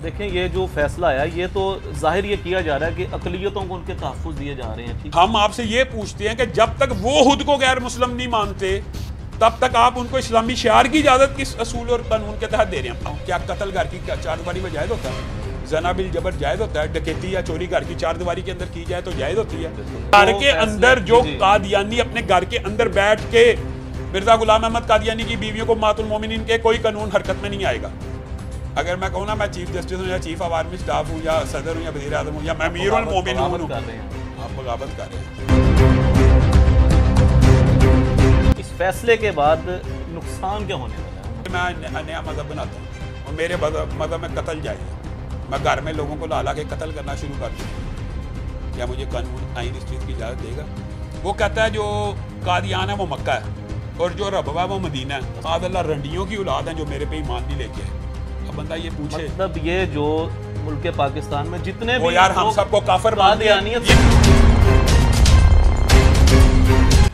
देखें ये जो फैसला आया ये तो जाहिर ये किया जा रहा है कि अकलियतों को उनके तहफ़्फ़ुज़ दिए जा रहे हैं। ठीक, हम आपसे ये पूछते हैं कि जब तक वो खुद को गैर मुस्लिम नहीं मानते तब तक आप उनको इस्लामी शियार की इजाज़त किस असूल और कानून के तहत दे रहे हैं? क्या कत्ल घर की चारदीवारी में जायज़ होता है? जना बिल जबर जायज़ होता है? डकैती या चोरी घर की चारदीवारी के अंदर की जाए तो जायज़ होती है? घर के अंदर जो कादियानी अपने घर के अंदर बैठ के मिर्जा गुलाम अहमद कादियानी की बीवियों को मातुल मोमिनीन के कोई कानून हरकत में नहीं आएगा। अगर मैं कहूँ ना मैं चीफ जस्टिस हूँ या चीफ ऑफ आर्मी स्टाफ हूँ या सदर हूँ या वज़ीर आज़म हूँ या मैं अमीरुल मोमिनीन हूँ, आप बगावत कर रहे हैं। इस फैसले के बाद नुकसान क्या होने वाला है? मैं नया मज़हब बनाता हूँ और मेरे मज़हब में कत्ल जाए, मैं घर में लोगों को ला के कत्ल करना शुरू कर दूँ, क्या मुझे कानून आइन इस चीज़ की इजाज़त देगा? वो कहता है जो कादियान है वो मक्का है और जो रबवा है वो मदीना है। आदल्ला रंडियों की औलाद हैं जो मेरे पे ईमान नहीं लेके आए। अब बंदा ये पूछे मतलब ये जो मुल्क पाकिस्तान में जितने वो भी यार हम सबको काफिर मानते हैं।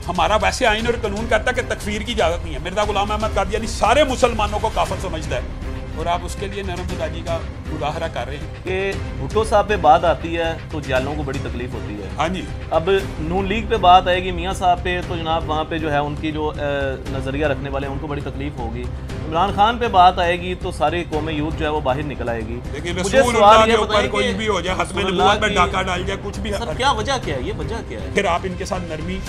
हमारा वैसे आइन और कानून कहता है कि तकफीर की इजाज़त नहीं है। मिर्जा गुलाम अहमद कादियानी सारे मुसलमानों को काफिर समझता है और आप उसके लिए नरम मिजाजी का मुजाहरा कर रहे हैं कि भुट्टो साहब पे बात आती है तो जालों को बड़ी तकलीफ होती है। हाँ जी। अब नून लीग पे बात आएगी मियाँ साहब पे तो जनाब वहाँ पे जो है उनकी जो नज़रिया रखने वाले हैं उनको बड़ी तकलीफ होगी। इमरान खान पे बात आएगी तो सारी कौम यूथ जो है वो बाहर निकल आएगी। लेकिन मुझे सवाल ये बताइए कोई भी हो जाए, हस्बैंड नबूवत में डाका डाल जाए, कुछ भी, सर क्या वजह क्या है? ये वजह क्या है? फिर आप इनके साथ नरमी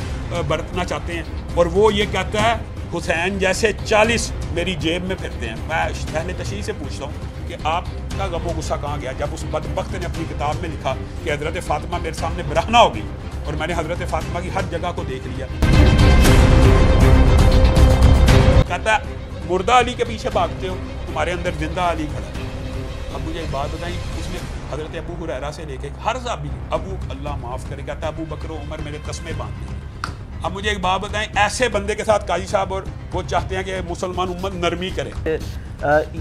बरतना चाहते हैं और वो ये कहता है हुसैन जैसे 40 मेरी जेब में फिरते हैं। मैं पहले तशरीह से पूछता हूँ कि आपका गमो गुस्सा कहाँ गया जब उस बदबख्त ने अपनी किताब में लिखा कि हज़रत फ़ातिमा मेरे सामने बरहना हो गई और मैंने हज़रत फ़ातिमा की हर जगह को देख लिया। कहता है मुर्दा अली के पीछे भागते हो, तुम्हारे अंदर जिंदा अली खड़ा है। अब मुझे एक बात बताई, उसने हज़रत अबू हुरैरा से लेके हर साहबी अबू अल्लाह माफ़ करे कहता है अबू बकर उमर मेरे तस्मे बांध दिए। अब मुझे एक बात बताएं, ऐसे बंदे के साथ काजी साहब और वो चाहते हैं कि मुसलमान उम्मत नरमी करे।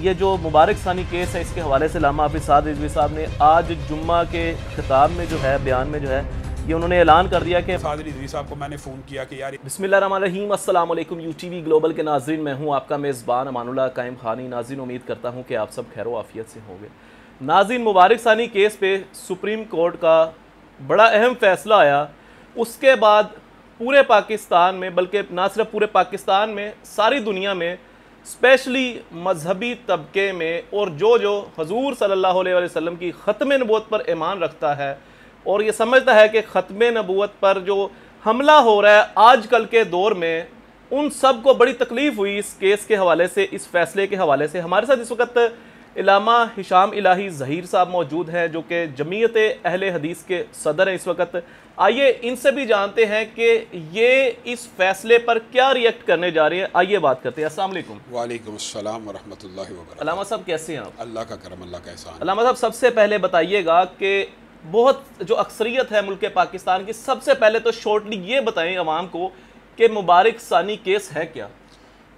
ये जो मुबारक सानी केस है इसके हवाले से अल्लामा हाफिज़ साद रिजवी साहब ने आज जुम्मा के खिताब में जो है बयान में जो है ये उन्होंने ऐलान कर दिया कि साद रिजवी साहब को मैंने फ़ोन किया कि यार बिस्मिल्लाहिर्रहमानिर्रहीम अस्सलाम वालेकुम यूटीवी ग्लोबल के नाज़रीन, मैं हूँ आपका मेज़बान अमानुल्लाह कायम खानी। नाज़रीन उम्मीद करता हूँ कि आप सब खैर व आफियत से होंगे। नाज़रीन मुबारक सानी केस पे सुप्रीम कोर्ट का बड़ा अहम फैसला आया। उसके बाद पूरे पाकिस्तान में, बल्कि ना सिर्फ पूरे पाकिस्तान में, सारी दुनिया में, स्पेशली मजहबी तबके में और जो हजूर सल्लल्लाहु अलैहि वसल्लम की ख़त्म नबूवत पर ईमान रखता है और ये समझता है कि ख़त्म नबूवत पर जो हमला हो रहा है आजकल के दौर में, उन सब को बड़ी तकलीफ़ हुई इस केस के हवाले से, इस फैसले के हवाले से। हमारे साथ इस वक्त इलामा हिशाम इलाही ज़हीर साहब मौजूद हैं जो कि जमीयत अहले हदीस के सदर हैं इस वक्त। आइए इनसे भी जानते हैं कि ये इस फैसले पर क्या रिएक्ट करने जा रहे हैं। आइए बात करते हैं। अस्सलाम वालेकुम। वालेकुम अस्सलाम व रहमतुल्लाहि व बरकातहू। अल्लामा साहब कैसे हैं आप? अल्लाह का करम, अल्लाह का एहसान। अल्लामा साहब सबसे पहले बताइएगा कि बहुत जो अक्सरियत है मुल्क पाकिस्तान की, सबसे पहले तो शॉर्टली ये बताएं अवाम को कि मुबारक सानी केस है क्या?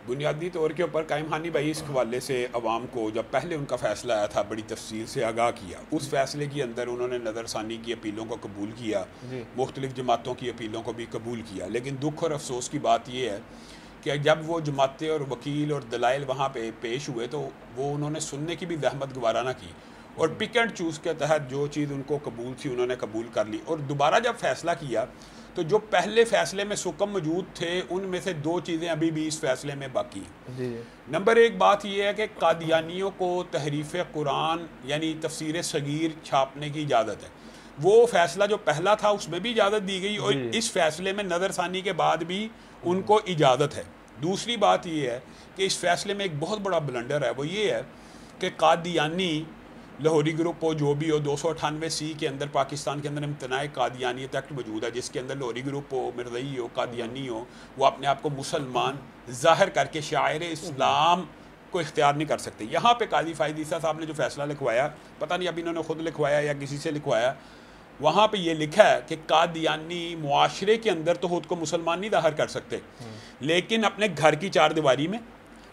बुनियादी तौर के ऊपर कायम खानी भाई इस हवाले से अवाम को जब पहले उनका फ़ैसला आया था बड़ी तफसील से आगाह किया। उस फैसले के अंदर उन्होंने नज़रसानी की अपीलों को कबूल किया, मुख्तलिफ़ जमातों की अपीलों को भी कबूल किया। लेकिन दुख और अफसोस की बात यह है कि जब वो जमातें और वकील और दलाइल वहाँ पे पेश हुए तो वो उन्होंने सुनने की भी जहमत गवारा ना की और पिक एंड चूज़ के तहत जो चीज़ उनको कबूल थी उन्होंने कबूल कर ली। और दोबारा जब फ़ैसला किया तो जो पहले फ़ैसले में सुकम मौजूद थे उनमें से दो चीज़ें अभी भी इस फैसले में बाकी हैं। नंबर एक बात यह है कि कादियानियों को तहरीफ़ कुरान यानी तफसीर सगीर छापने की इजाज़त है। वो फ़ैसला जो पहला था उसमें भी इजाज़त दी गई और इस फैसले में नज़रसानी के बाद भी उनको इजाज़त है। दूसरी बात यह है कि इस फैसले में एक बहुत बड़ा ब्लंडर है, वो ये है कि कादियानी लाहौरी ग्रुप हो जो भी हो 298C के अंदर पाकिस्तान के अंदर इम्तनाए कादियानियत एक्ट मौजूद है जिसके अंदर लाहौरी ग्रुप हो, मिर्ज़ई हो, कादियानी हो, वो अपने आप को मुसलमान ज़ाहिर करके शायर इस्लाम को इख्तियार नहीं कर सकते। यहाँ पे काजी फ़ायद ईसा साहब ने जो फ़ैसला लिखवाया, पता नहीं अब इन्होंने ख़ुद लिखवाया या किसी से लिखवाया, वहाँ पे ये लिखा है कि कादियानी मुआशरे के अंदर तो खुद को मुसलमान नहीं ज़ाहिर कर सकते, लेकिन अपने घर की चारदीवारी में,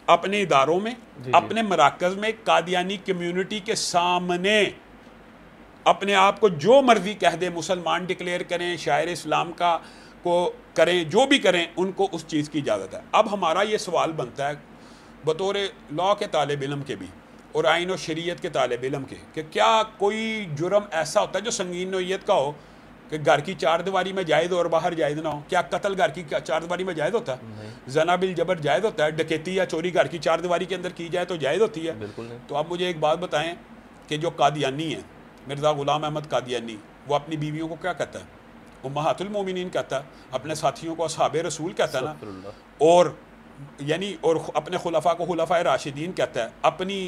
अपने इदारों में, अपने मराकज़ में कादियानी कम्युनिटी के सामने अपने आप को जो मर्जी कह दे, मुसलमान डिक्लेयर करें, शायर इस्लाम का को करें, जो भी करें, उनको उस चीज़ की इजाज़त है। अब हमारा ये सवाल बनता है बतौर लॉ के तालिब इल्म के भी, और आइन और शरीयत के तालिब इल्म के कि क्या कोई जुर्म ऐसा होता है जो संगीन नोयत का हो कि घर की चार दीवारी में जायज़ और बाहर जायज़ ना हो? क्या कत्ल घर की चार दीवारी में जायज़ होता है? जना बिल जबर जायज़ होता है? डकैती या चोरी घर की चार दीवारी के अंदर की जाए तो जायज़ होती है? बिल्कुल नहीं। तो आप मुझे एक बात बताएं कि जो कादियानी है, मिर्ज़ा ग़ुलाम अहमद कादियानी, वो अपनी बीवियों को क्या कहता है? उम्महातुल मोमिनीन कहता है, अपने साथियों को असहाबे रसूल कहता है ना, और यानी और अपने खुलफा को खुलफाए राशिदीन कहता है, अपनी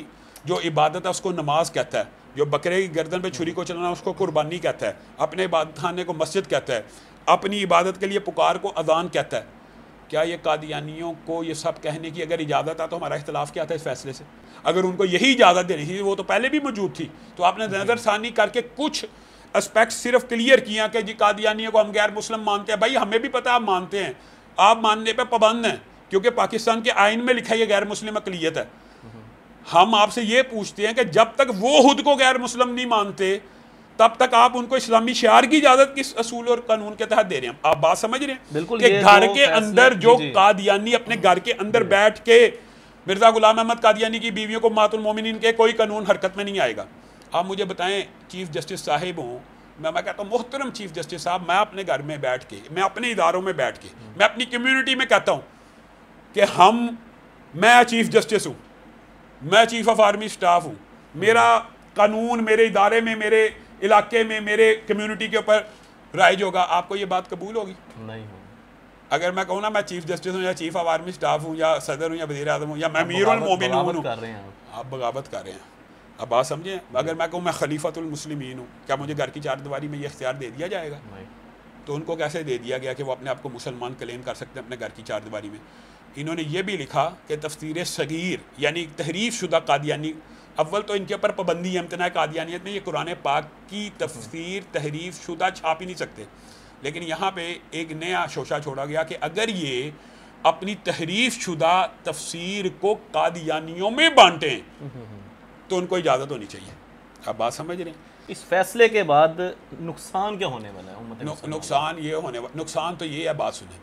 जो इबादत है उसको नमाज कहता है, जो बकरे की गर्दन पे छुरी को चलाना उसको कुर्बानी कहता है, अपने इबादत खाने को मस्जिद कहता है, अपनी इबादत के लिए पुकार को अजान कहता है। क्या ये कादियानियों को ये सब कहने की अगर इजाज़त है तो हमारा इख्तलाफ क्या था इस फैसले से? अगर उनको यही इजाज़त देनी थी, वो तो पहले भी मौजूद थी, तो आपने नज़रसानी करके कुछ एस्पेक्ट सिर्फ क्लियर किया कि जी कादियानियों को हम गैर मुस्लिम मानते हैं। भाई हमें भी पता है आप मानते हैं, आप मानने पे पाबंद हैं, क्योंकि पाकिस्तान के आइन में लिखा है ये गैर मुस्लिम अक़लियत है। हम आपसे ये पूछते हैं कि जब तक वो खुद को गैर मुस्लिम नहीं मानते तब तक आप उनको इस्लामी शियार की इजाज़त किस असूल और कानून के तहत दे रहे हैं? आप बात समझ रहे हैं? बिल्कुल। कि घर के अंदर जो कादियानी अपने घर के अंदर बैठ के मिर्ज़ा ग़ुलाम अहमद कादियानी की बीवियों को उम्महातुल मोमिनीन के कोई कानून हरकत में नहीं आएगा। आप मुझे बताएं, चीफ जस्टिस साहिब हूँ मैं कहता हूँ मोहतरम चीफ जस्टिस साहब, मैं अपने घर में बैठ के, मैं अपने इदारों में बैठ के, मैं अपनी कम्युनिटी में कहता हूँ कि मैं चीफ जस्टिस हूँ, मैं चीफ ऑफ आर्मी स्टाफ हूँ, मेरा कानून मेरे इदारे में, मेरे इलाके में, मेरे कम्युनिटी के ऊपर राइज होगा। आपको ये बात कबूल होगी? नहीं होगी। अगर मैं कहूँ ना मैं चीफ जस्टिस हूँ या चीफ ऑफ आर्मी स्टाफ हूँ या सदर हूँ या वज़ीर आज़म हूँ या मैं अमीरुल मोमिनीन हूँ, आप बगावत कर रहे हैं। अब बात समझें, अगर मैं कहूँ मैं खलीफतुल मुस्लिमीन हूँ, क्या मुझे घर की चार दीवारी में ये इख्तियार दे दिया जाएगा? तो उनको कैसे दे दिया गया कि वो अपने आप को मुसलमान क्लेम कर सकते हैं अपने घर की चार दीवारी में? इन्होंने ये भी लिखा कि तफसीर सगीर यानी तहरीफ शुदा कादियानी, अव्वल तो इनके ऊपर पाबंदी है इम्तना कादियानियत में, ये कुरान पाक की तफसीर तहरीफ शुदा छाप ही नहीं सकते। लेकिन यहाँ पे एक नया शोशा छोड़ा गया कि अगर ये अपनी तहरीफ शुदा तफसीर को कादियानियों में बांटें तो उनको इजाज़त होनी चाहिए। आप बात समझ रहे हैं? इस फैसले के बाद नुकसान क्या होने वाला है? नुकसान तो ये है, बात सुने,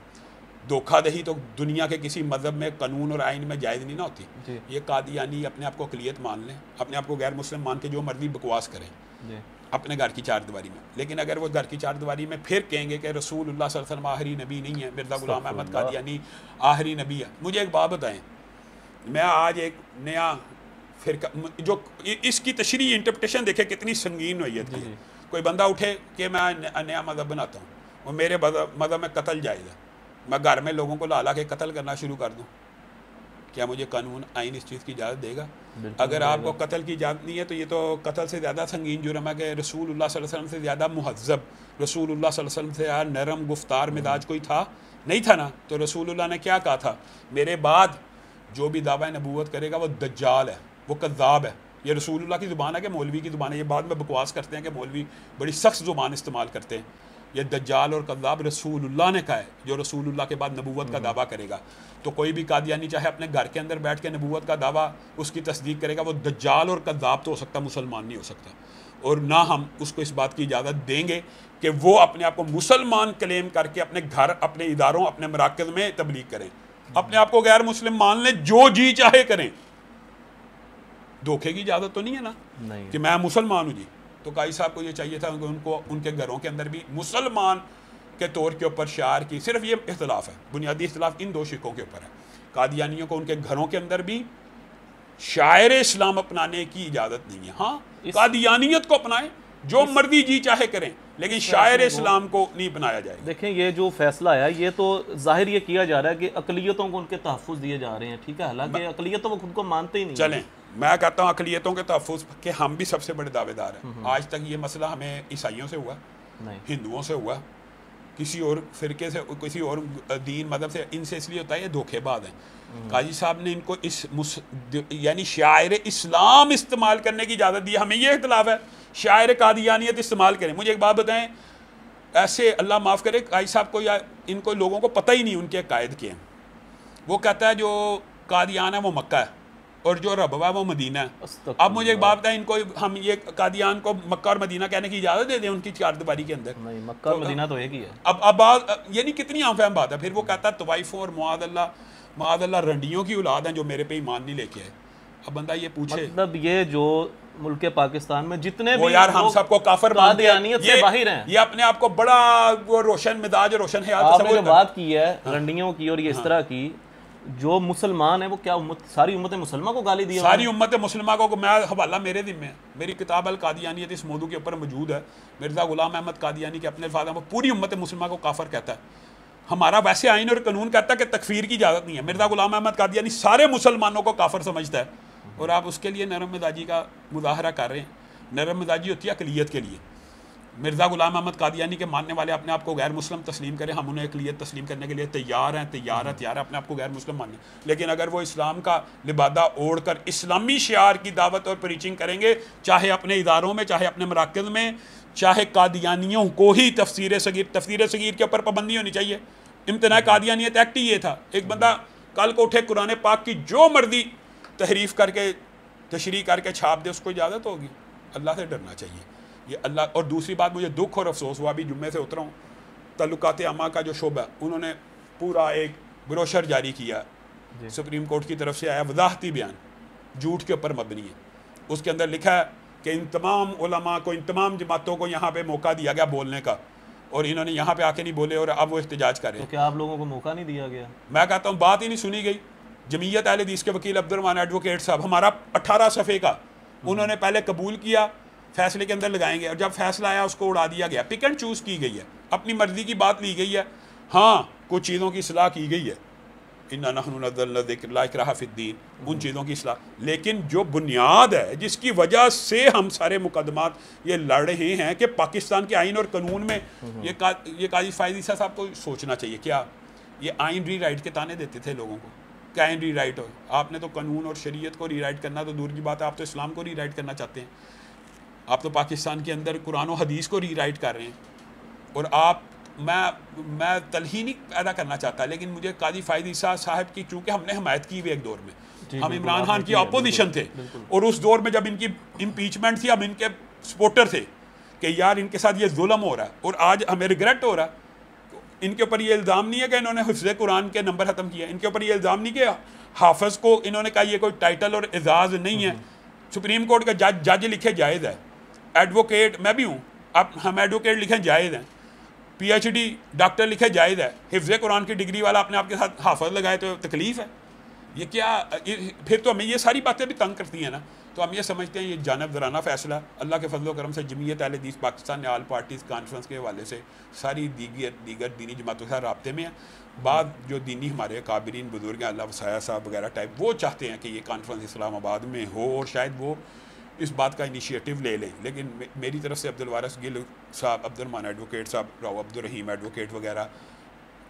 धोखाधही तो दुनिया के किसी मज़हब में, कानून और आइन में जायज़ नहीं ना होती। ये कादियानी अपने आप को अक़लियत मान लें, अपने आप को गैर मुस्लिम मान के जो मर्जी बकवास करें अपने घर की चार दीवारी में, लेकिन अगर वो घर की चार दीवारी में फिर कहेंगे कि रसूलुल्लाह सल्लल्लाहु अलैहि वसल्लम आखिरी नबी नहीं है, मिर्ज़ा ग़ुलाम अहमद कादियानी आखिरी नबी है। मुझे एक बात बताएं, मैं आज एक नया फिर जो इसकी तशरीह इंटरप्रिटेशन देखे कितनी संगीन नोयत की है। कोई बंदा उठे कि मैं नया मज़हब बनाता हूँ और मेरे मज़हब में कत्ल जायज़ है, मैं घर में लोगों को ला के कत्ल करना शुरू कर दूँ, क्या मुझे कानून आइन इस चीज़ की इजाज़त देगा? अगर आपको कत्ल की इजाज़त नहीं है तो ये तो कत्ल से ज़्यादा संगीन जुर्म है कि रसूलुल्लाह सल्लल्लाहु अलैहि वसल्लम से ज़्यादा मुहज़्ज़ब, रसूलुल्लाह सल्लल्लाहु अलैहि वसल्लम से ज़्यादा नरम गुफ्तार मिजाज कोई था नहीं था ना? तो रसूलुल्लाह ने क्या कहा था, मेरे बाद जो भी दावा नबूवत करेगा वो दज्जाल है, वो कज़्ज़ाब है। ये रसूलुल्लाह की ज़ुबान है कि मौलवी की ज़ुबान है? ये बाद में बकवास करते हैं कि मौलवी बड़ी सख्त ज़ुबान इस्तेमाल करते हैं। ये दज्जाल और कज़्ज़ाब रसूलुल्लाह ने कहा है, जो रसूलुल्लाह के बाद नबूवत का दावा करेगा। तो कोई भी कादियानी चाहे अपने घर के अंदर बैठ के नबूवत का दावा उसकी तस्दीक करेगा, वो दज्जाल और कज़्ज़ाब तो हो सकता, मुसलमान नहीं हो सकता। और ना हम उसको इस बात की इजाज़त देंगे कि वो अपने आप को मुसलमान क्लेम करके अपने घर, अपने इदारों, अपने मराकज़ में तबलीग करें, अपने आप को गैर मुस्लिम मान लें, जो जी चाहे करें। धोखे की इजाज़त तो नहीं है ना नहीं। कि मैं मुसलमान हूँ जी। तो काई साहब को ये चाहिए था उनको उनके घरों के अंदर भी मुसलमान के तौर के ऊपर शार की, सिर्फ ये इख्तलाफ है, बुनियादी इख्तलाफ इन दो शिकों के ऊपर है। कादियानियों को उनके घरों के अंदर भी शायर इस्लाम अपनाने की इजाज़त नहीं है। हाँ, कादियानियत को अपनाएं, जो मर्जी जी चाहे करें, लेकिन शायर इस्लाम को नहीं बनाया जाएगा। देखें, ये जो फैसला आया ये तो जाहिर ये किया जा रहा है कि अक़लियतों को उनके तहफ़्फ़ुज़ दिए जा रहे हैं, ठीक है, हालांकि अक़लियत तो वो खुद को मानते ही नहीं। चलें, मैं कहता हूँ अक़लियतों के तहफ़्फ़ुज़ के हम भी सबसे बड़े दावेदार हैं। आज तक ये मसला हमें ईसाइयों से हुआ, हिंदुओं से हुआ, किसी और फ़िरके से, किसी और दीन मज़हब से, इनसे इसलिए होता है ये धोखेबाज हैं। काजी साहब ने इनको इस यानी शायर इस्लाम इस्तेमाल करने की इजाज़त दी। हमें ये इख्तिलाफ़ है, शायर कादियानियत इस्तेमाल करें। मुझे एक बात बताएं, ऐसे अल्लाह माफ़ करे काजी साहब को या इनको लोगों को पता ही नहीं उनके कायद के हैं। वो कहता है जो कादियान है वो मक्का है और जो रबवा वो मदीना है। अब मुझे एक बात बताएं, इनको हम ये कादियान को मक्का और मदीना कहने की इजाज़त दे दें उनकी चार दीवारी के अंदर? नहीं, मक्का और मदीना तो एक ही है। अब यानी कितनी आमफहम बात है। फिर वो कहता है तवाइफ़ों और मुआदल्ला रंडियों की औलाद हैं जो मेरे पे ईमान नहीं लेके आए। अब बंदा ये पूछे, मतलब ये जो मुल्क पाकिस्तान में जितने वो भी यार हम सबको काफिर मानते हैं, से बाहर हैं, ये अपने आप को बड़ा वो रोशन मिजाज रोशन है। आपने जो बात की है रंडियों की और ये इस तरह की, जो मुसलमान है वो क्या सारी उम्मत मुसलमान को गाली दी, सारी उम्मत मुसलमान को, मैं हवाला मेरे जिम्मे है, मेरी किताब अल कादियानियत इस मौजू के ऊपर मौजूद है। मिर्ज़ा गुलाम अहमद कादियानी के अपने अल्फाज में पूरी उम्मत मुसलमान को काफिर कहता है। हमारा वैसे आइन और कानून कहता है कि तकफीर की इजाज़त नहीं है। मिर्ज़ा गुलाम अहमद कादियानी सारे मुसलमानों को काफिर समझता है, और आप उसके लिए नरम मिजाजी का मुजाहरा कर रहे हैं। नरम मिजाजी होती है अकलियत के लिए। मिर्ज़ा गुलाम अहमद कादियानी के मानने वाले अपने आप को गैर मुस्लिम तस्लीम करें, हम उन्हें अकलियत तस्लीम करने के लिए तैयार हैं अपने आप को गैर मुस्लिम मानने। लेकिन अगर वो इस्लाम का लिबादा ओढ़ कर इस्लामी शियार की दावत और प्रीचिंग करेंगे, चाहे अपने इदारों में, चाहे अपने मराकज़ में, चाहे कादियानियों को ही तफसीर सगीर के ऊपर पाबंदी होनी चाहिए। इम्तना कादियानियत एक्ट ही ये था, एक बंदा कल को उठे कुरान पाक की जो मर्जी तहरीफ करके तशरीह करके छाप दे, उसको इजाज़त होगी। अल्लाह से डरना चाहिए ये अल्लाह। और दूसरी बात, मुझे दुख और अफसोस हुआ, अभी जुम्मे से उतरा हूँ, तल्लुकात अमा का जो शोबा, उन्होंने पूरा एक ब्रोशर जारी किया, सुप्रीम कोर्ट की तरफ से आया, वजाहती बयान झूठ के ऊपर मबनी है। उसके अंदर लिखा है कि इन तमाम उलमा को, इन तमाम जमातों को यहाँ पे मौका दिया गया बोलने का, और इन्होंने यहाँ पे आके नहीं बोले और अब वो एहतजाज कर रहे हैं। तो क्या आप लोगों को मौका नहीं दिया गया? मैं कहता हूँ बात ही नहीं सुनी गई। जमीयत अहले हदीस के वकील अब्दुर्रहमान एडवोकेट साहब, हमारा 18 सफ़े का उन्होंने पहले कबूल किया, फैसले के अंदर लगाएंगे, और जब फैसला आया उसको उड़ा दिया गया। पिक एंड चूज़ की गई है, अपनी मर्जी की बात ली गई है। हाँ, कुछ चीज़ों की इस्लाह की गई है, इन्ना नहनु नज़्ज़लना ज़िक्र ला इक्राहा फ़िद्दीन, उन चीज़ों की इस्लाह। लेकिन जो बुनियाद है जिसकी वजह से हम सारे मुकदमात ये लड़ रहे हैं कि पाकिस्तान के आइन और कानून में ये काजी फ़ायद ईसा साहब को सोचना चाहिए, क्या ये आइन री राइट के ताने देते थे लोगों को? क्या आइन री राइट हो? आपने तो कानून और शरीयत को री राइट करना तो दूर की बात है, आप तो इस्लाम को री राइट करना चाहते हैं। आप तो पाकिस्तान के अंदर कुरान और हदीस को री राइट कर रहे हैं। और आप, मैं तलही नहीं पैदा करना चाहता, लेकिन मुझे काजी फ़ायद ईसा साहब की, चूँकि हमने हमायत की हुई एक दौर में, हम इमरान खान की अपोजिशन थे, और उस दौर में जब इनकी इम्पीचमेंट थी, हम इनके सपोर्टर थे कि यार इनके साथ ये जुल्म हो रहा है, और आज हमें रिग्रेट हो रहा है। इनके ऊपर ये इल्ज़ाम नहीं है कि इन्होंने हिफ्ज़ कुरान के नंबर ख़त्म किया, इनके ऊपर ये इल्ज़ाम नहीं कि हाफिज़ को इन्होंने कहा ये कोई टाइटल और एजाज़ नहीं है। सुप्रीम कोर्ट का जज लिखे जायज़ है, एडवोकेट मैं भी हूँ, अब हम एडवोकेट लिखे जायज़ हैं, PhD डॉक्टर लिखे जायज़ है, हिफ्ज़ कुरान की डिग्री वाला अपने आप के साथ हाफिज़ लगाए तो तकलीफ़ है। ये क्या, फिर तो हमें ये सारी बातें भी तंग करती हैं ना। तो हम ये समझते हैं ये जानबदाराना फ़ैसला। अल्लाह के फजल करम से जमीयत अहले हदीस पाकिस्तान ने आल पार्टीज़ कॉन्फ्रेंस के हवाले से सारी दीगर दीनी जमातों के साथ राब्ते में है। बाद जो दीनी हमारे काबिरीन बुजुर्ग हैं, अल्लाह वसाया साहब वगैरह टाइप, वो चाहते हैं कि ये कॉन्फ्रेंस इस्लामाबाद में हो, और शायद वो इस बात का इनिशिएटिव ले लें। लेकिन मेरी तरफ से अब्दुल वारिस गिल साहब, अब्दुर्रहमान एडवोकेट साहब, राव अब्दुर्रहीम एडवोकेट वगैरह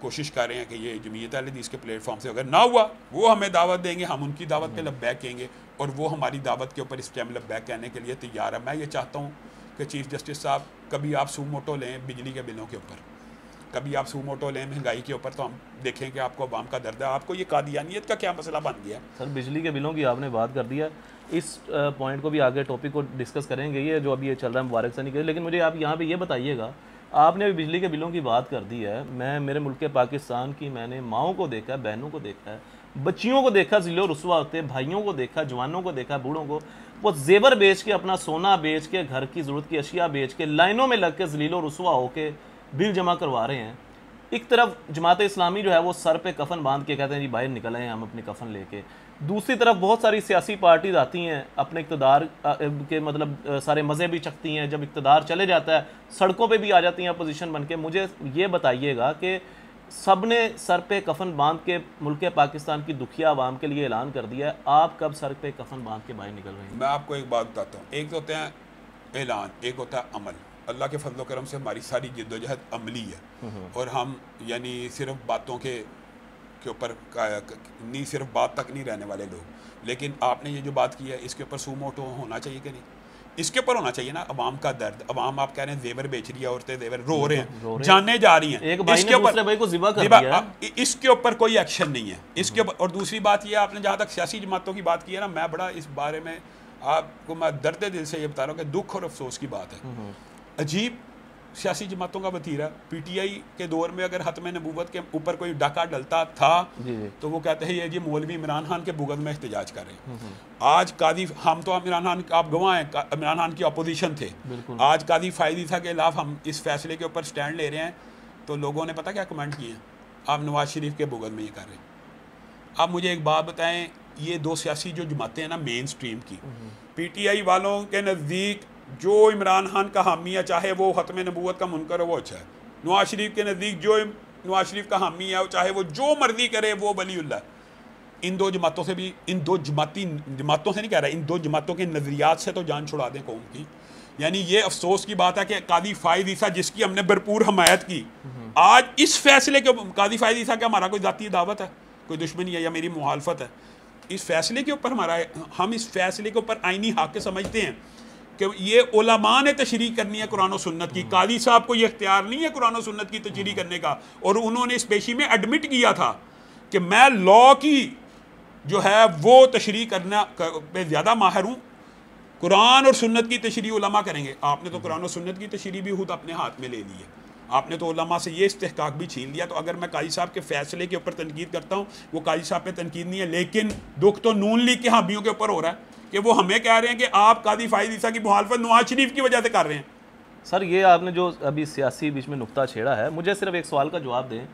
कोशिश कर रहे हैं कि ये जमीयत अहले हदीस के प्लेटफॉर्म से अगर ना हुआ, वो हमें दावत देंगे, हम उनकी दावत पे लब्बैक कहेंगे, और वो हमारी दावत के ऊपर इस टाइम लब्बैक कहने के लिए तैयार है। मैं ये चाहता हूँ कि चीफ़ जस्टिस साहब कभी आप सूमोटो लें बिजली के बिलों के ऊपर, कभी आप सूमोटो लें महंगाई के ऊपर, तो हम देखें कि आपको अवाम का दर्द है। आपको ये कादियानियत का क्या मसला बन गया? सर बिजली के बिलों की आपने बात कर दिया, इस पॉइंट को भी आगे टॉपिक को डिस्कस करेंगे, ये जो अभी ये चल रहा है मुबारक सनी के। लेकिन मुझे आप यहाँ पे ये बताइएगा, आपने अभी बिजली के बिलों की बात कर दी है, मैं मेरे मुल्क के पाकिस्तान की मैंने माओं को देखा है, बहनों को देखा है, बच्चियों को देखा ज़िलो रुस्वा होते, भाइयों को देखा, जवानों को देखा, बूढ़ों को, वो जेवर बेच के, अपना सोना बेच के, घर की ज़रूरत की अशिया बेच के, लाइनों में लग के ज़िलो रुस्वा होके बिल जमा करवा रहे हैं। एक तरफ जमात इस्लामी जो है वो सर पे कफन बांध के कहते हैं जी बाहर निकल आए हम अपने कफन लेके, दूसरी तरफ बहुत सारी सियासी पार्टीज आती हैं अपने इक़्तिदार के मतलब सारे मज़े भी चखती हैं, जब इक़्तिदार चले जाता है सड़कों पे भी आ जाती हैं अपोजिशन बन के। मुझे ये बताइएगा कि सब ने सर पे कफन बांध के मुल्क पाकिस्तान की दुखिया आवाम के लिए ऐलान कर दिया है, आप कब सर पे कफन बांध के बाहर निकल रहे हैं? मैं आपको एक बात बताता हूँ, एक तो होते हैं ऐलान, एक होता है अमल। अल्लाह के फजल करम से हमारी सारी जिद्दोजहद अमली है, और हम यानी सिर्फ बातों के ऊपर नहीं, सिर्फ बात तक नहीं रहने वाले लोग। लेकिन आपने ये जो बात की है इसके ऊपर सूमोटो होना चाहिए कि नहीं? इसके ऊपर होना चाहिए ना, अवाम का दर्द। अवाम आप कह रहे हैं जेवर बेच रही है, औरतें जेवर रो रहे हैं, जानने जा रही हैं, इसके ऊपर इसके ऊपर कोई एक्शन नहीं है इसके ऊपर। और दूसरी बात ये, आपने जहाँ तक सियासी जमातों की बात की है ना, मैं बड़ा इस बारे में आपको मैं दर्द दिल से ये बता रहा हूँ कि दुख और अफसोस की बात है। अजीब सियासी जमातों का वतीरा। पीटीआई के दौर में अगर हतम नबूवत के ऊपर कोई डाका डलता था तो वो कहते हैं ये जी मौलवी इमरान खान के बुग़्ज़ में एहतजाज कर रहे हैं। आज कादी, हम तो इमरान खान, आप गवाह हैं, इमरान खान की अपोजिशन थे। आज कादी फ़ायद ईसा के खिलाफ हम इस फैसले के ऊपर स्टैंड ले रहे हैं तो लोगों ने पता क्या कमेंट किए हैं, आप नवाज शरीफ के बुग़्ज़ में ये कर रहे हैं। आप मुझे एक बात बताएं, ये दो सियासी जो जमातें हैं ना मेन स्ट्रीम की, पीटीआई वालों के नज़दीक जो इमरान खान का हामी है, चाहे वो ख़त्म नबूवत का मुनकर हो, वो अच्छा है। नवाज शरीफ के नज़दीक जो नवाज शरीफ का हामी है, चाहे वो जो मर्जी करे, वो वलीउल्लाह। इन दो जमातों से भी, इन दो जमातों से नहीं कह रहा, इन दो जमातों के नज़रियात से तो जान छुड़ा दें कौम की। यानी ये अफसोस की बात है कि कादी फ़ायद ईसा, जिसकी हमने भरपूर हमायत की, आज इस फैसले के, कादी फ़ायद ईसा का हमारा कोई ज़ाती दावत है, कोई दुश्मनी है या मेरी मुखालफत है, इस फैसले के ऊपर हमारा, हम इस फैसले के ऊपर आईनी हक़ समझते हैं कि ये उलमा ने तशरीह करनी है कुरान और सुन्नत की। कादी साहब को ये इख्तियार नहीं है कुरान और सुन्नत की तशरीह करने का, और उन्होंने इस पेशी में एडमिट किया था कि मैं लॉ की जो है वो तशरीह करना पे ज़्यादा माहिर हूँ, कुरान और सुन्नत की तशरीह उलमा करेंगे। आपने तो कुरान और सुन्नत की तशरीह भी खुद अपने हाथ में ले ली है, आपने तो उलमा से ये इस्तेहकाक भी छीन लिया। तो अगर मैं काजी साहब के फैसले के ऊपर तनकीद करता हूँ, वो काजी साहब पे तनकीद नहीं है, लेकिन दुख तो नून लीग के हामियों के ऊपर हो रहा है कि वो हमें कह रहे हैं कि आप कादी फ़ायद ईसा की मुखालफत नवाज शरीफ की वजह से कर रहे हैं। सर ये आपने जो अभी सियासी बीच में नुक्ता छेड़ा है, मुझे सिर्फ एक सवाल का जवाब दें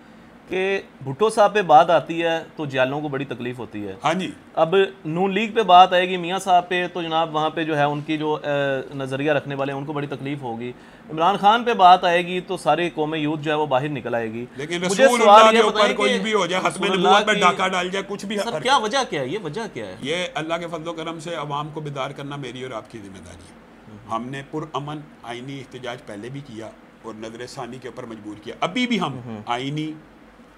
कि भुट्टो साहब पे बात आती है तो जालों को बड़ी तकलीफ होती है। हाँ जी। अब नून लीग पे बात आएगी मियाँ साहब पे तो जनाब वहाँ पे जो है उनकी जो नज़रिया रखने वाले हैं उनको बड़ी तकलीफ होगी। इमरान खान पे बात आएगी तो सारी कौम यूथ जो है वो बाहर निकल आएगी। लेकिन रसूलुल्लाह के ऊपर कोई भी हो जाए, हतम नबूवत पे डाका डाल जाए, कुछ भी, सर क्या वजह क्या है, ये वजह क्या है? ये अल्लाह के फजल करम से अवाम को बेदार करना मेरी और आपकी जिम्मेदारी है। हमने पुरअमन आइनी एहतजाज पहले भी किया और नजर सानी के ऊपर मजबूर किया, अभी भी हम आइनी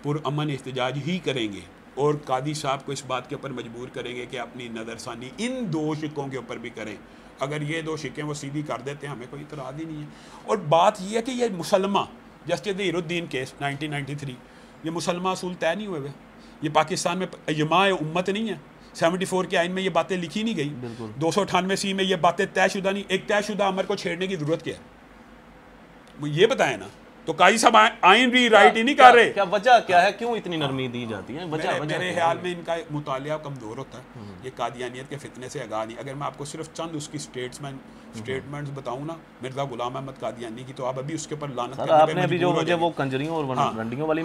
पुरअमन एहतजाज ही करेंगे और कादी साहब को इस बात के ऊपर मजबूर करेंगे कि अपनी नज़रसानी इन दो शिकों के ऊपर भी करें। अगर ये दो शिकें वो सीधी कर देते हैं, हमें कोई इतराज़ ही नहीं है। और बात यह है कि ये मुसलमा जस्टिस ज़हीरुद्दीन केस 1993, ये मुसलमा असूल तय नहीं हुए, ये पाकिस्तान में इजमा उम्मत नहीं है। 74 के आइन में ये बातें लिखी नहीं गई, 298C में ये बातें तयशुदा नहीं। एक तयशुदा अमर को छेड़ने की ज़रूरत क्या है, वो ये बताएं ना। तो काजी साहब आइन भी राइट ही नहीं कर रहे। क्या वजह क्या है, क्यों इतनी नरमी दी जाती है? मेरे ख्याल में इनका मुतालिया कमज़ोर होता है, ये कादियानियत के फितने से आगाह नहीं। अगर मैं आपको सिर्फ चंद उसकी स्टेटमेंट्स बताऊं ना, मिर्ज़ा गुलाम अहमद कादियानी की, तो आप अभी उसके ऊपर लानत करने पे आपने अभी जो मुझे वो कंजरियों और रंडियों वाली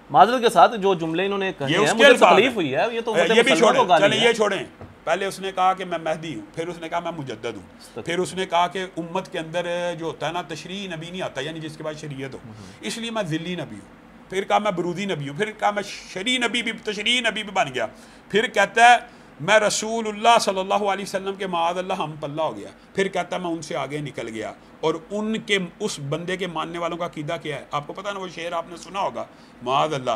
माजरत के साथ जो जुमले इन्होंने कहे हैं, मुझे तकलीफ हुई है। ये तो ये भी छोड़ें, चलें ये छोड़ें। पहले उसने कहा कि मैं महदी हूँ, फिर उसने कहा मैं मुजद्दद हूँ, फिर उसने कहा कि उम्मत के अंदर जो होता है ना तशरीह नबी नहीं आता, यानी जिसके बाद शरीयत हो, इसलिए मैं ज़िल्ली नबी हूँ। फिर कहा मैं बरूदी नबी हूँ, फिर कहा मैं शरी नबी भी, तशरीह नबी भी बन गया। फिर कहता है मैं रसूलुल्लाह सल्लल्लाहु अलैहि वसल्लम के माअज़ल्लाह हम पल्ला हो गया। फिर कहता है मैं उनसे आगे निकल गया। और उनके उस बंदे के मानने वालों का अकीदा क्या है, आपको पता ना, वो शेर आपने सुना होगा, माअज़ल्लाह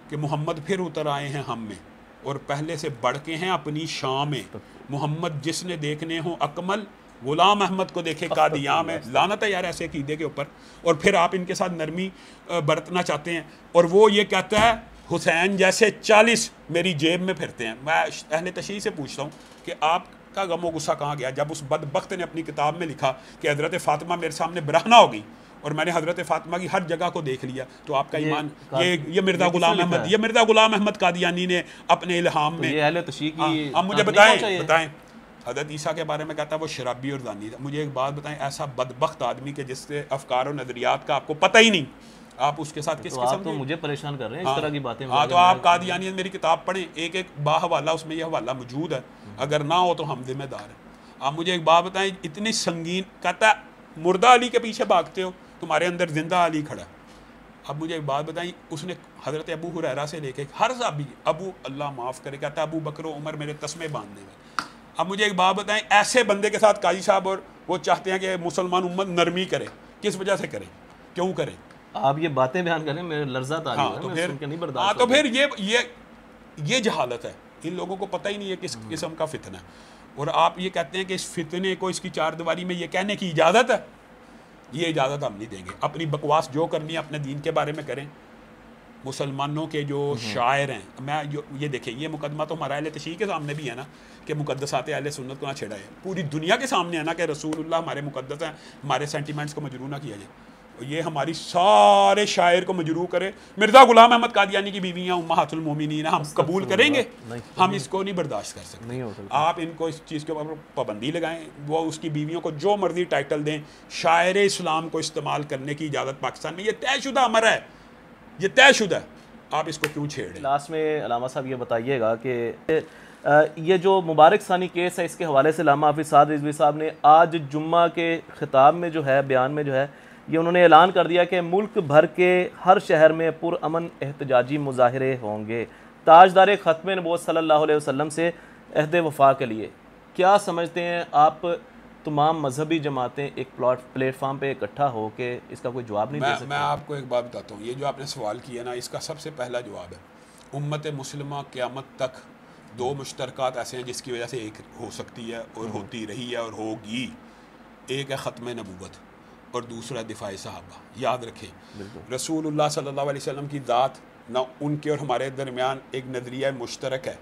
कि मोहम्मद फिर उतर आए हैं हम में और पहले से बढ़ के हैं अपनी शाम में। मोहम्मद जिसने देखने हो अकमल, गुलाम अहमद को देखे कादियां में। लानत है यार ऐसे अकीदे के ऊपर। और फिर आप इनके साथ नरमी बरतना चाहते हैं। और वो ये कहता है हुसैन जैसे 40 मेरी जेब में फिरते हैं। मैं अहले तशरीह से पूछता हूँ कि आपका गमो गुस्सा कहाँ गया जब उस बदबख्त ने अपनी किताब में लिखा कि हज़रत फ़ातिमा मेरे सामने बरहना हो गई और मैंने हज़रत फ़ातिमा की हर जगह को देख लिया। तो आपका ईमान ये मिर्ज़ा गुलाम अहमद, ये मिर्ज़ा गुलाम अहमद कादियानी ने अपने इल्हाम में, आप मुझे बताएं हज़रत ईसा के बारे में कहता है वो शराबी और जानी था। मुझे एक बात बताएं, ऐसा बदबख्त आदमी के जिससे अफकार और नज़रियात का आपको पता ही नहीं, आप उसके साथ किस किस्म, तो मुझे परेशान कर रहे हैं इस तरह की बातें। हाँ, तो आप कादियानियत मेरी किताब पढ़ें, एक एक बाहवाला उसमें यह हवाला मौजूद है, अगर ना हो तो हम जिम्मेदार हैं। आप मुझे एक बात बताएं, इतनी संगीन, कहता है मुर्दा अली के पीछे भागते हो, तुम्हारे अंदर जिंदा अली खड़ा। अब मुझे एक बात बताई, उसने हज़रत अबू हुरैरा से लेके हर साहबी, अबू अल्लाह माफ़ करे, कहता है अबू बकर उमर मेरे तस्मे बांधने में। अब मुझे एक बात बताएं, ऐसे बंदे के साथ काजी साहब और वो चाहते हैं कि मुसलमान उम्मत नरमी करे, किस वजह से करें, क्यों करें? आप ये बातें बयान करें, मेरे लर्जा तारी है, तो मैं फिर सुन के नहीं बर्दाश्त। हाँ, तो फिर ये जहालत है, इन लोगों को पता ही नहीं है किस किस्म का फितना है। और आप ये कहते हैं कि इस फितने को इसकी चारदीवारी में ये कहने की इजाज़त है, ये इजाज़त हम नहीं देंगे। अपनी बकवास जो करनी है अपने दीन के बारे में करें। मुसलमानों के जो शायर हैं, मैं जो ये देखें, ये मुकदमा तो हमारा अहले तशरीह के सामने भी है ना कि मुकद्दसात अहले सुन्नत को ना छेड़ा है, पूरी दुनिया के सामने है ना कि रसूलुल्लाह हमारे मुकद्दस हैं, हमारे सेंटिमेंट्स को मजरूह ना किया जाए। ये हमारी सारे शायर को मजरू करे। मिर्ज़ा गुलाम अहमद कादियानी की बीवियाँ उम्महातुल मोमिनीन, हम कबूल करेंगे? हम इसको नहीं बर्दाश्त कर सकते। आप इनको इस चीज़ के ऊपर पाबंदी लगाएं, वो उसकी बीवियों को जो मर्जी टाइटल दें, शायर इस्लाम को इस्तेमाल करने की इजाज़त पाकिस्तान में, ये तयशुदा अमर है, ये तयशुदा है, आप इसको क्यों छेड़ें? लास्ट में अलामा साहब ये बताइएगा कि ये जो मुबारक सानी केस है, इसके हवाले से अल्लामा हाफिज़ साद रिजवी साहब ने आज जुम्मा के खिताब में जो है, बयान में जो है, ये उन्होंने ऐलान कर दिया कि मुल्क भर के हर शहर में पुरअमन एहतजाजी मुजाहरे होंगे ताजदार ख़त्म नबूवत सल्लल्लाहु अलैहि वसल्लम से अहद वफ़ा के लिए। क्या समझते हैं आप, तमाम मजहबी जमातें एक प्लेटफार्म पे इकट्ठा हो के इसका कोई जवाब नहीं दे सकते? मैं आपको एक बात बताता हूँ, ये जो आपने सवाल किया ना, इसका सबसे पहला जवाब है उम्मत मुस्लिमा क़यामत तक दो मुश्तरकात ऐसे हैं जिसकी वजह से एक हो सकती है और होती रही है और होगी। एक है ख़त्म नबूवत और दूसरा दिफाए सहाबा। याद रखें, रसूलुल्लाह सल्लल्लाहु अलैहि वसल्लम की ज़ात ना उनके और हमारे दरमियान एक नज़रिया मुश्तरक है,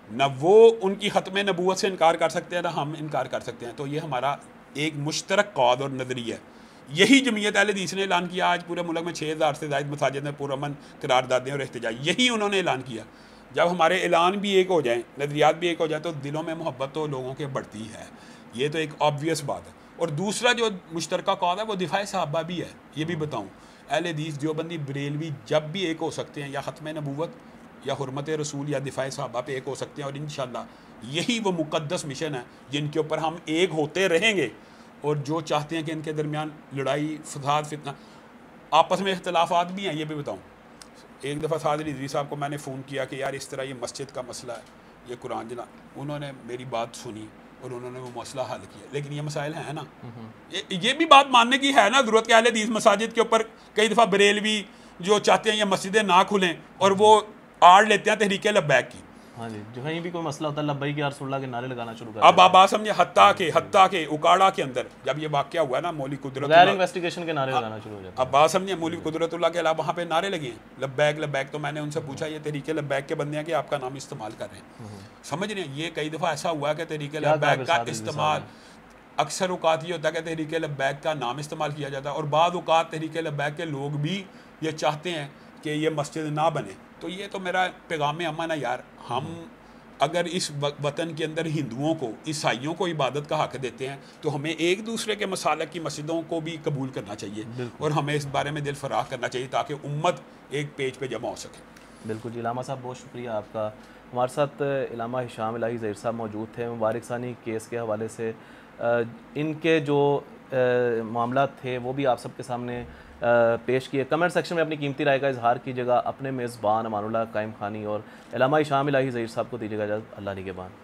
ना वो उनकी ख़त्म नबूवत से इनकार कर सकते हैं ना हम इनकार कर सकते हैं। तो ये हमारा एक मुश्तरक कौल और नज़रिया है। यही जमीयत अहले हदीस ने ऐलान किया। आज पूरे मुल्क में 6000 से ज़ायद मसाजिद में पुरअमन करारदादें और एहतजाज, यही उन्होंने ऐलान किया। जब हमारे ऐलान भी एक हो जाएँ, नज़रियात भी एक हो जाए, तो दिलों में मोहब्बत तो लोगों के बढ़ती है। ये तो एक ऑब्वियस बात है। और दूसरा जो मुश्तरका कौल है वो दिफाए सहाबा भी है। ये भी बताऊँ, अहले हदीस देवबंदी बरेलवी जब भी एक हो सकते हैं, या ख़त्म नबूवत या हुर्मत रसूल या दिफाए सहाबा पे एक हो सकते हैं। और इंशाअल्लाह यही वो मुक़द्दस मिशन है जिनके ऊपर हम एक होते रहेंगे। और जो चाहते हैं कि इनके दरमियान लड़ाई, फसाद, फितना, आपस में इख्तलाफात भी हैं, ये भी बताऊँ। एक दफ़ा साद रिजवी साहब को मैंने फ़ोन किया कि यार इस तरह ये मस्जिद का मसला है, ये कुरान जला, उन्होंने मेरी बात सुनी और उन्होंने वो मसला हल किया। लेकिन ये मसाइल हैं ना, ये भी बात मानने की है ना ज़रूरत, के अहले हदीस मसाजिद के ऊपर कई दफ़ा बरेलवी जो चाहते हैं ये मस्जिदें ना खुलें और वो आड़ लेते हैं तहरीक लब्बैक की। हाँ जी, जो कहीं भी कोई मसला होता है लब्बैक या रसूलुल्लाह के नारे लगाना शुरू कर अब आप बात समझे, हत्ता के उकाड़ा के अंदर जब ये वाक़या हुआ ना, मौली कुदरतुल्लाह गैर इन्वेस्टिगेशन के नारे लगाना शुरू हो जाते हैं। अब बात समझिए, मौली कुदरतुल्लाह के अलावा वहाँ पे नारे लगे हैं लब्बैक लब्बैक। तो मैंने उनसे पूछा, ये तहरीक लब्बैक के बंदे हैं कि आपका नाम इस्तेमाल कर रहे हैं? समझ रहे हैं, ये कई दफ़ा ऐसा हुआ कि तहरीक लब्बैक का इस्तेमाल अक्सर औकात ये होता है कि तहरीक लब्बैक का नाम इस्तेमाल किया जाता है। और बाद औकात तहरीक लब्बैक के लोग भी ये चाहते हैं कि ये मस्जिद ना बने। तो ये तो मेरा पैगाम अमन है यार। हम अगर इस वतन के अंदर हिंदुओं को, ईसाइयों को इबादत का हक़ देते हैं, तो हमें एक दूसरे के मसालक की मस्जिदों को भी कबूल करना चाहिए और हमें इस बारे में दिल फराख करना चाहिए ताकि उम्मत एक पेज पे जमा हो सके। बिल्कुल जी, इलामा साहब बहुत शुक्रिया आपका। हमारे साथ इलामा हिशाम इलाही ज़हीर साहब मौजूद थे। मुबारक सानी केस के हवाले से इनके जो मामला थे वो भी आप सबके सामने पेश किए। कमेंट सेक्शन में अपनी कीमती राय का इजहार कीजिएगा। अपने मेज़बान अमानुल्लाह कायम खानी और इलामा हिशाम इलाही ज़हीर साहब को दीजिएगा इजाज़त। अल्लाह निगहबान।